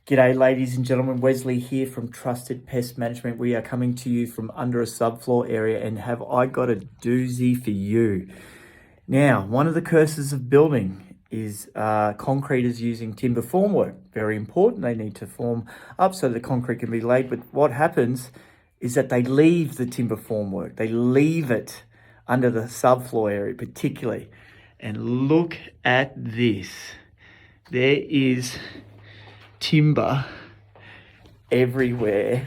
G'day ladies and gentlemen, Wesley here from Trusted Pest Management. We are coming to you from under a subfloor area, and have I got a doozy for you. Now, one of the curses of building is concreters using timber formwork. Very important, they need to form up so the concrete can be laid, but what happens is that they leave the timber formwork. They leave it under the subfloor area particularly. And look at this. There is timber everywhere,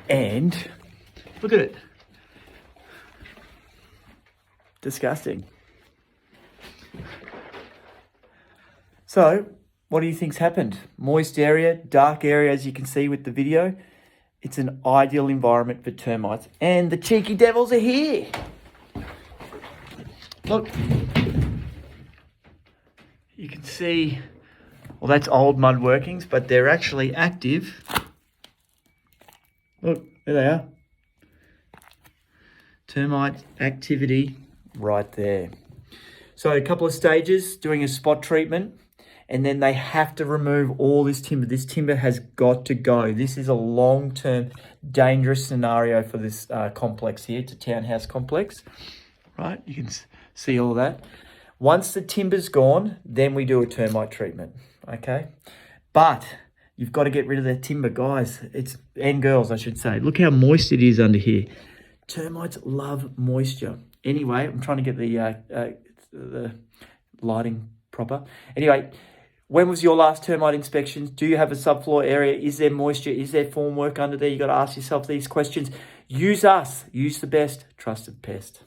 and look at it. Disgusting. So what do you think's happened? Moist area, dark area, as you can see with the video. It's an ideal environment for termites, and the cheeky devils are here. Look, you can see, well, that's old mud workings, but they're actually active. Look, there they are. Termite activity right there. So a couple of stages, doing a spot treatment, and then they have to remove all this timber. This timber has got to go. This is a long-term dangerous scenario for this complex here. It's a townhouse complex, right? You can see all of that. Once the timber's gone, then we do a termite treatment, okay? But you've got to get rid of that timber, guys. And girls, I should say. Look how moist it is under here. Termites love moisture. Anyway, I'm trying to get the lighting proper. Anyway, when was your last termite inspections? Do you have a subfloor area? Is there moisture? Is there formwork under there? You got to ask yourself these questions. Use us. Use the best. Trusted Pest.